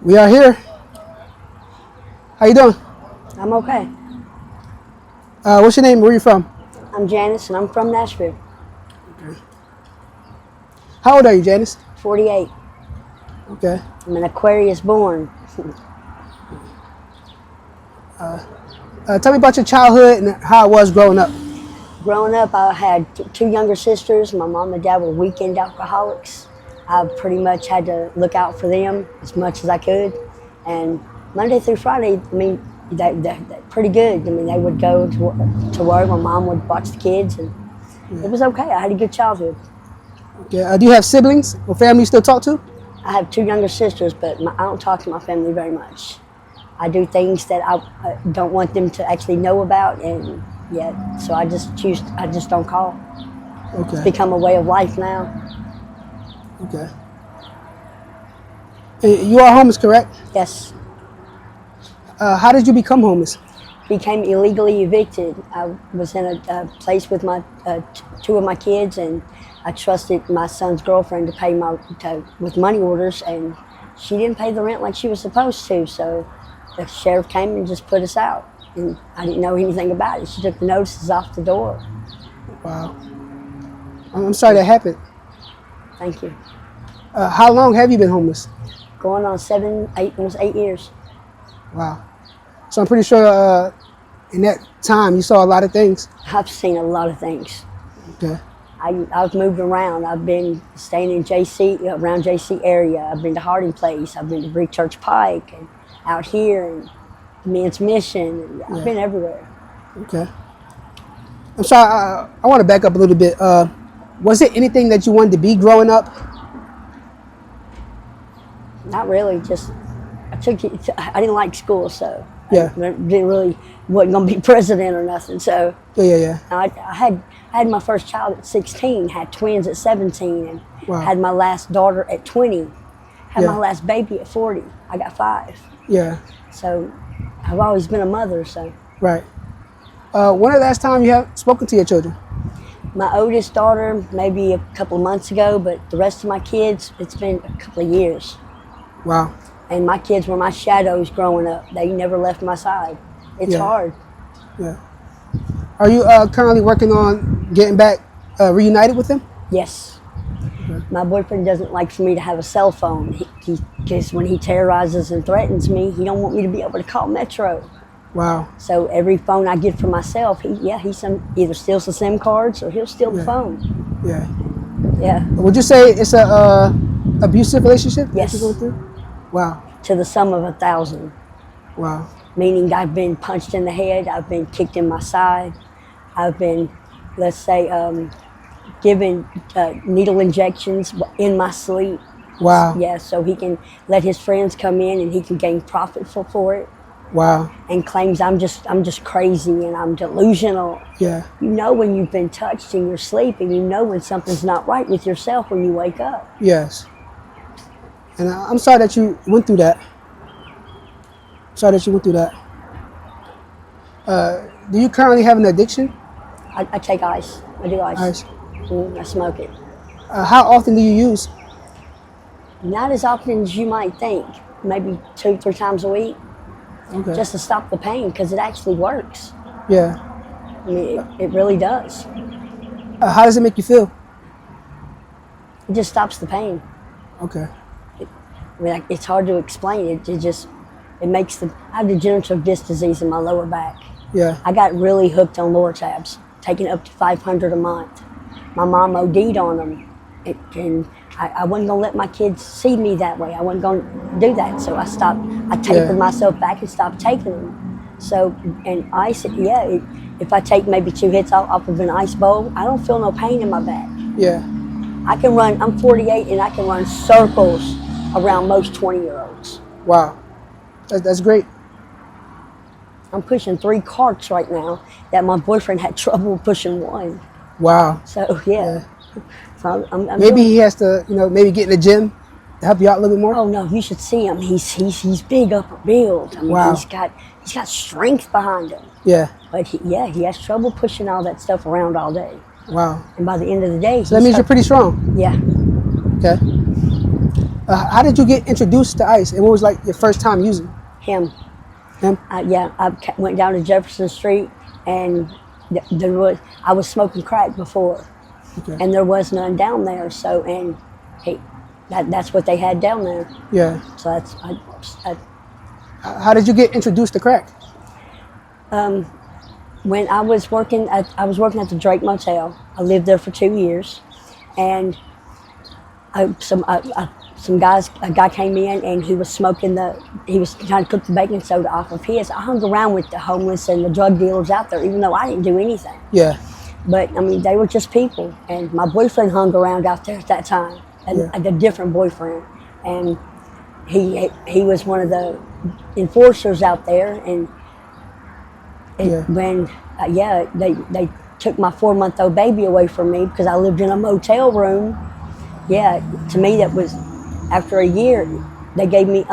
We are here. How you doing? I'm okay. What's your name? Where are you from? I'm Janice, and I'm from Nashville. Okay. How old are you, Janice? 48. Okay. I'm an Aquarius born. Tell me about your childhood and how it was growing up. Growing up, I had two younger sisters. My mom and dad were weekend alcoholics. I pretty much had to look out for them as much as I could. And Monday through Friday, I mean, they're pretty good. I mean, they would go to work. My mom would watch the kids, and it was okay. I had a good childhood. Okay. Do you have siblings or family you still talk to? I have two younger sisters, but I don't talk to my family very much. I do things that I don't want them to actually know about, and so I just don't call. Okay. It's become a way of life now. Okay. You are homeless, correct? Yes. How did you become homeless? Became illegally evicted. I was in a place with my two of my kids, and I trusted my son's girlfriend to pay with money orders, and she didn't pay the rent like she was supposed to, so the sheriff came and just put us out, and I didn't know anything about it. She took the notices off the door. Wow. I'm sorry that happened. Thank you. How long have you been homeless? Going on almost 8 years. Wow. So I'm pretty sure in that time you saw a lot of things. I've seen a lot of things. Okay. I've moved around. I've been staying in around JC area. I've been to Harding Place. I've been to Brick Church Pike, and out here, and Men's Mission. I've been everywhere. Okay. I'm sorry. I want to back up a little bit. Was it anything that you wanted to be growing up? Not really. Just I didn't like school, so Yeah. wasn't gonna be president or nothing. So Yeah. I had my first child at 16, had twins at 17, and Wow. had my last daughter at 20. Had Yeah. my last baby at 40. I got 5. Yeah. So I've always been a mother. So Right. When the last time you have spoken to your children? my oldest daughter, maybe a couple of months ago, but the rest of my kids, it's been a couple of years. Wow. And my kids were my shadows growing up. They never left my side. It's hard. Yeah. Are you currently working on getting back reunited with them? Yes. My boyfriend doesn't like for me to have a cell phone. Because when he terrorizes and threatens me, he don't want me to be able to call Metro. Wow. So every phone I get for myself, he either steals the SIM cards or he'll steal the phone. Yeah. Yeah. Would you say it's a abusive relationship that Yes. you're going through? Wow. To the sum of 1,000. Wow. Meaning I've been punched in the head, I've been kicked in my side, I've been, let's say, given needle injections in my sleep. Wow. Yeah, so he can let his friends come in and he can gain profit for it. Wow. And claims I'm just crazy and I'm delusional. Yeah. You know when you've been touched in your sleep, and you know when something's not right with yourself when you wake up. Yes. And I'm sorry that you went through that. Sorry that you went through that. Do you currently have an addiction? I take ice. I do ice. Ice. I smoke it. How often do you use? Not as often as you might think. Maybe 2-3 times a week. Okay. Just to stop the pain, because it actually works. Yeah. I mean, it really does. How does it make you feel? It just stops the pain. Okay. I mean, it's hard to explain. It makes I have degenerative disc disease in my lower back. Yeah. I got really hooked on Lortabs, taking up to $500 a month. My mom OD'd on them, and I wasn't gonna let my kids see me that way. I wasn't gonna do that, so I stopped. I tapered myself back and stopped taking them. So, and ice, if I take maybe 2 hits off of an ice bowl, I don't feel no pain in my back. Yeah. I can run. I'm 48, and I can run circles around most 20-year-olds. Wow. That's great. I'm pushing 3 carts right now that my boyfriend had trouble pushing 1. Wow. So yeah. So I'm maybe he has to, maybe get in the gym to help you out a little bit more. Oh no, you should see him. He's big upper build. I mean, wow. He's got strength behind him. Yeah. But he has trouble pushing all that stuff around all day. Wow. And by the end of the day, so that means you're pretty strong. Yeah. Okay. How did you get introduced to ice, and what was like your first time using Him. him? Yeah, went down to Jefferson Street, and I was smoking crack before, Okay. and there was none down there. So, and he, that's what they had down there. Yeah. So How did you get introduced to crack? when I was working at the Drake Motel. I lived there for 2 years, and some guys, a guy came in and he was he was trying to cook the baking soda off of his. I hung around with the homeless and the drug dealers out there, even though I didn't do anything. Yeah. But I mean, they were just people. And my boyfriend hung around out there at that time, a different boyfriend, and he was one of the enforcers out there. And when they took my 4-month-old baby away from me because I lived in a motel room. Yeah, to me that was, after a year, they gave me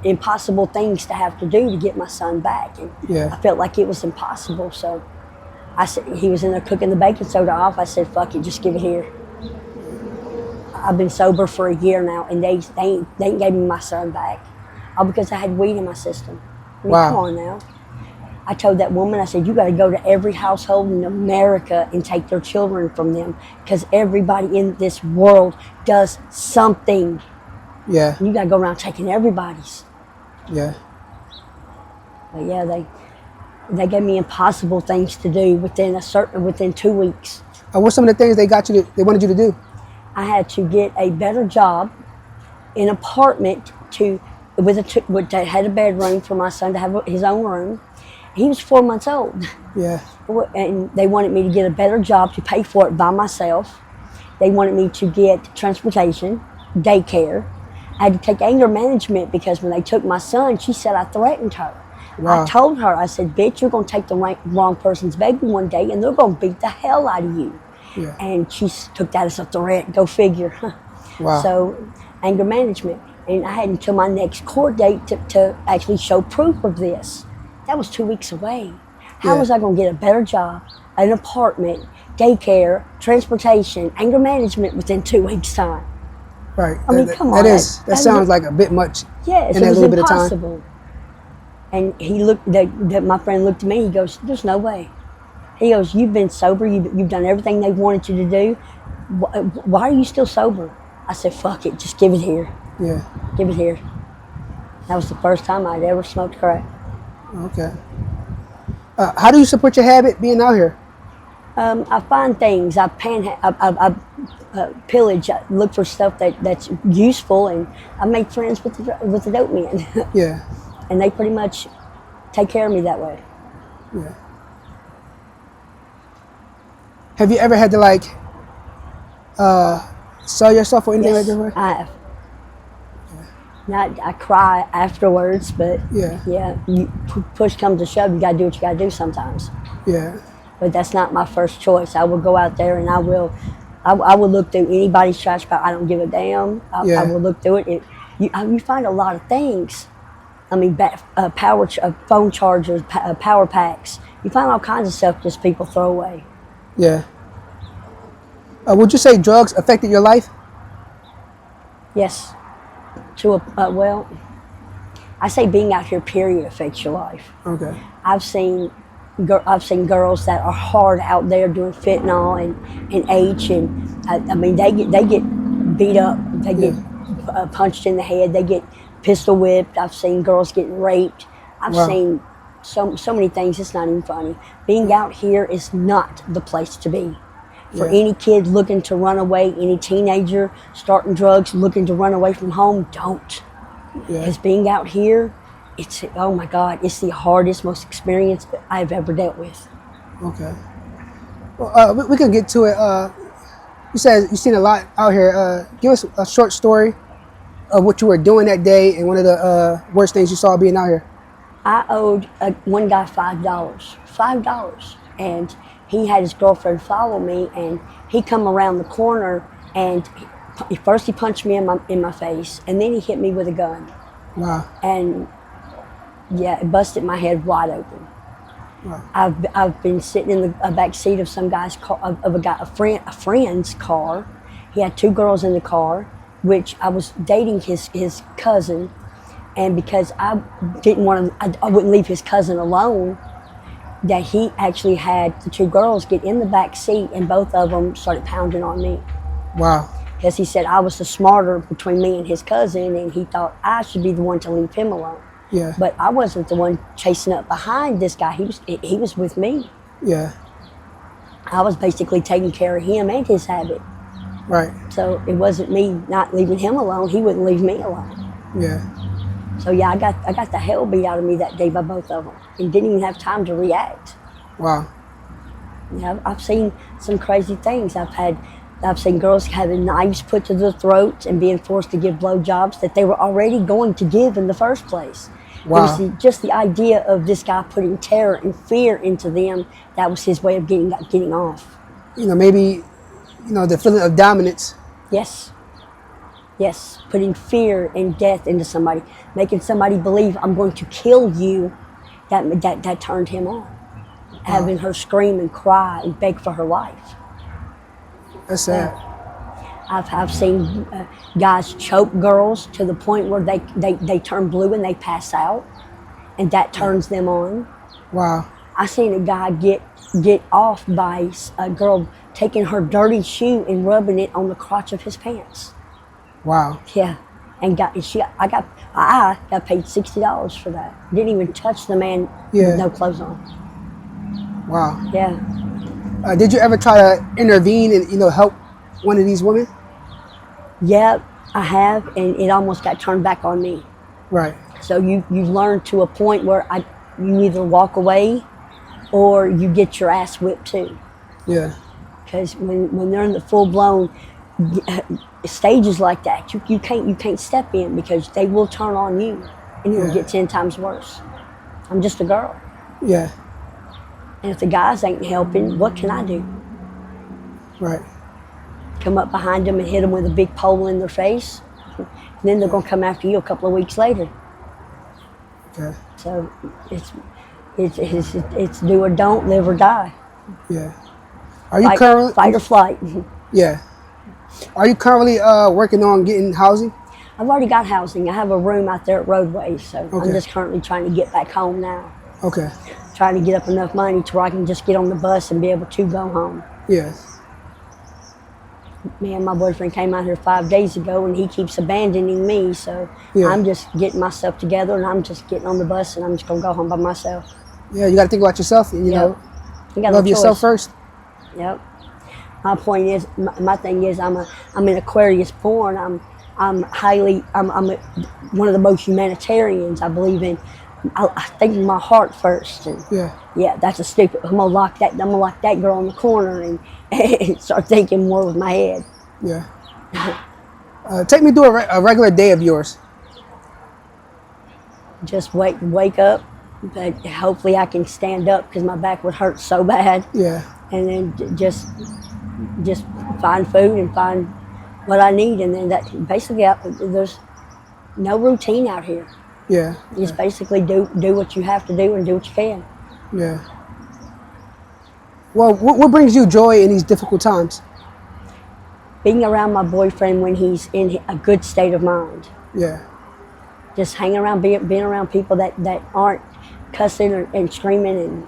impossible things to have to do to get my son back, and I felt like it was impossible. So I said, he was in there cooking the baking soda off. I said, "Fuck it, just give it here." I've been sober for a year now, and they ain't gave me my son back, all because I had weed in my system. I mean, come on now. I told that woman, I said, "You got to go to every household in America and take their children from them, because everybody in this world does something. Yeah. You got to go around taking everybody's." Yeah. But yeah, they gave me impossible things to do within 2 weeks. What's some of the things they wanted you to do? I had to get a better job, an apartment that had a bedroom for my son to have his own room. He was 4 months old. Yeah. And they wanted me to get a better job to pay for it by myself. They wanted me to get transportation, daycare. I had to take anger management because when they took my son, she said I threatened her. Wow. I told her, I said, "Bitch, you're going to take the wrong person's baby one day and they're going to beat the hell out of you." Yeah. And she took that as a threat. Go figure. Wow. So anger management. And I had until my next court date to actually show proof of this. That was 2 weeks away. How was I going to get a better job, an apartment, daycare, transportation, anger management within 2 weeks' time? Right. I mean, come on. That sounds like a bit much. Yes, in it that was little bit of time. impossible. And my friend looked at me, he goes, "There's no way." He goes, "You've been sober, you've done everything they wanted you to do. Why are you still sober?" I said, "Fuck it, just give it here." Yeah. Give it here. That was the first time I'd ever smoked crack. Okay. How do you support your habit being out here? I find things. I pillage. I look for stuff that's useful, and I make friends with the dope men. Yeah. And they pretty much take care of me that way. Yeah. Have you ever had to sell yourself or anything like that? I have. I cry afterwards, but yeah, push comes to shove, you gotta do what you gotta do sometimes. Yeah. But that's not my first choice. I will go out there and I will look through anybody's trash pile. I don't give a damn. I will look through it. You find a lot of things. I mean, phone chargers, power packs. You find all kinds of stuff just people throw away. Yeah. Would you say drugs affected your life? Yes. Well, I say being out here, period, affects your life. Okay. I've seen girls that are hard out there doing fentanyl and H, and I mean they get beat up, they get punched in the head, they get pistol whipped. I've seen girls getting raped. I've seen so many things. It's not even funny. Being out here is not the place to be. For any kid looking to run away, any teenager starting drugs, looking to run away from home, don't. Because being out here, it's, oh my God, it's the hardest, most experience I've ever dealt with. Okay. Well, we can get to it. You said you've seen a lot out here. Give us a short story of what you were doing that day and one of the worst things you saw being out here. I owed one guy $5, and he had his girlfriend follow me, and he come around the corner, and first he punched me in my face, and then he hit me with a gun. Wow. And it busted my head wide open. Wow. I've been sitting in the back seat of some guy's car, a friend's car. He had 2 girls in the car. which I was dating his cousin, and because I didn't want to, I wouldn't leave his cousin alone. That he actually had the two girls get in the back seat, and both of them started pounding on me. Wow. Because he said I was the smarter between me and his cousin, and he thought I should be the one to leave him alone. Yeah. But I wasn't the one chasing up behind this guy. He was with me. Yeah. I was basically taking care of him and his habit. Right. So it wasn't me not leaving him alone. He wouldn't leave me alone. Yeah. So yeah, I got the hell beat out of me that day by both of them, and didn't even have time to react. Wow. Yeah, I've seen some crazy things. I've seen girls having knives put to their throats and being forced to give blowjobs that they were already going to give in the first place. Wow. It was just the idea of this guy putting terror and fear into them. That was his way of getting off. Maybe, the feeling of dominance. Yes. Yes. Putting fear and death into somebody, making somebody believe I'm going to kill you. That turned him on. Wow. Having her scream and cry and beg for her life. That's sad. I've seen guys choke girls to the point where they turn blue and they pass out, and that turns them on. Wow. I seen a guy get off by a girl taking her dirty shoe and rubbing it on the crotch of his pants. Wow. Yeah, and I got paid $60 for that. Didn't even touch the man with no clothes on. Wow. Yeah. Did you ever try to intervene and help one of these women? Yeah, I have, and it almost got turned back on me. Right. So you learn to a point where you either walk away or you get your ass whipped too. Yeah. Because when they're in the full blown stages like that, you can't step in because they will turn on you, and it will get 10 times worse. I'm just a girl. Yeah. And if the guys ain't helping, what can I do? Right. Come up behind them and hit them with a big pole in their face, and then they're gonna come after you a couple of weeks later. Okay. So it's do or don't, live or die. Yeah. Are you currently fight or flight? Yeah. Are you currently working on getting housing? I've already got housing. I have a room out there at Roadways, so Okay. I'm just currently trying to get back home now. Okay. Trying to get up enough money to where I can just get on the bus and be able to go home. Yes. Me and my boyfriend came out here 5 days ago, and he keeps abandoning me, so I'm just getting myself together, and I'm just getting on the bus, and I'm just going to go home by myself. Yeah, you got to think about yourself, and, love yourself first. Yep. My point is, my thing is, I'm an Aquarius born. I'm one of the most humanitarians. I believe in. I think in my heart first. And yeah, that's a stupid. I'm gonna lock that girl in the corner and start thinking more with my head. Yeah. Take me through a regular day of yours. Just wake up, but hopefully I can stand up because my back would hurt so bad. Yeah. And then just find food and find what I need, and then that basically there's no routine out here. Yeah. You just basically do what you have to do and do what you can. Yeah. Well, what brings you joy in these difficult times? Being around my boyfriend when he's in a good state of mind. Yeah. Just hanging around, being around people that aren't cussing and screaming, and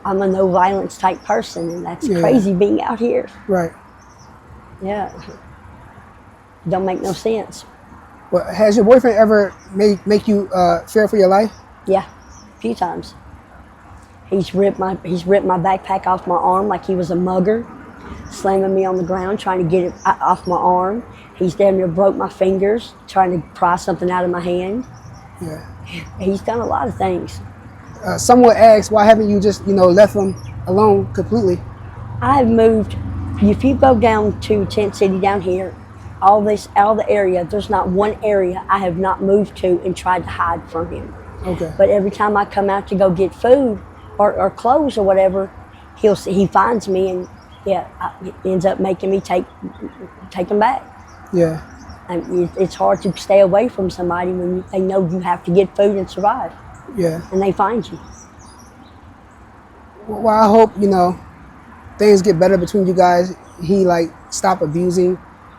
I'm a no violence type person, and that's crazy being out here. Right. Yeah. Don't make no sense. Well, has your boyfriend ever make you fear for your life? Yeah, a few times. He's ripped my backpack off my arm like he was a mugger, slamming me on the ground trying to get it off my arm. He's damn near broke my fingers trying to pry something out of my hand. Yeah. He's done a lot of things. Someone asked, why haven't you just left him alone completely? I've moved. If you go down to Tent City down here, all the area, there's not one area I have not moved to and tried to hide from him. Okay. But every time I come out to go get food or clothes or whatever, he finds me, and he ends up making me take him back. Yeah. And it's hard to stay away from somebody when they know you have to get food and survive. Yeah. And they find you. Well, I hope things get better between you guys. He stop abusing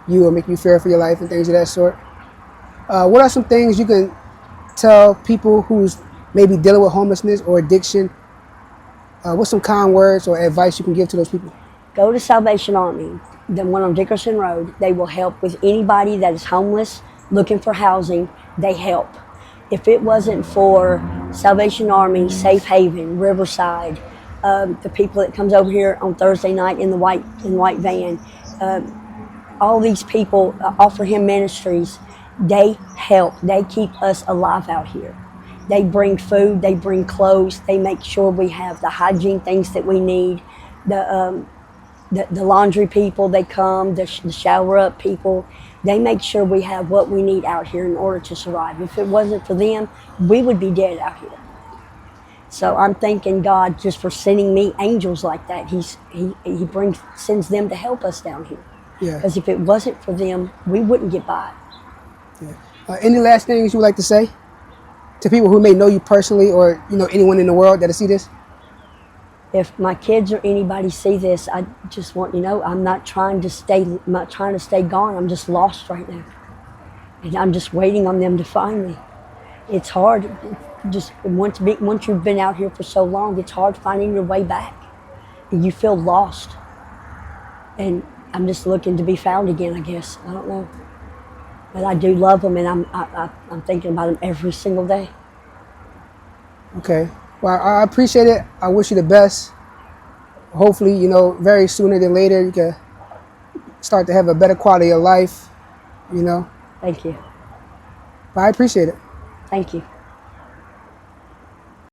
you or make you fear for your life and things of that sort. What are some things you can tell people who's maybe dealing with homelessness or addiction? What's some kind words or advice you can give to those people? Go to Salvation Army, the one on Dickerson Road. They will help with anybody that is homeless, looking for housing. They help. If it wasn't for Salvation Army, Safe Haven, Riverside, the people that comes over here on Thursday night in the white van, all these people, Offer Him Ministries, they help. They keep us alive out here. They bring food, they bring clothes, they make sure we have the hygiene things that we need. The laundry people, they come, the shower up people, they make sure we have what we need out here in order to survive. If it wasn't for them, we would be dead out here. So I'm thanking God just for sending me angels like that. He sends them to help us down here. Yeah. Because if it wasn't for them, we wouldn't get by. Yeah. Any last things you would like to say to people who may know you personally, or anyone in the world that'll see this? If my kids or anybody see this, I just want I'm not trying to stay gone. I'm just lost right now, and I'm just waiting on them to find me. It's hard. Just once you've been out here for so long, it's hard finding your way back, and you feel lost. And I'm just looking to be found again, I guess. I don't know, but I do love them, and I'm thinking about them every single day. Okay. Well, I appreciate it. I wish you the best. Hopefully, very sooner than later, you can start to have a better quality of life, Thank you. But I appreciate it. Thank you.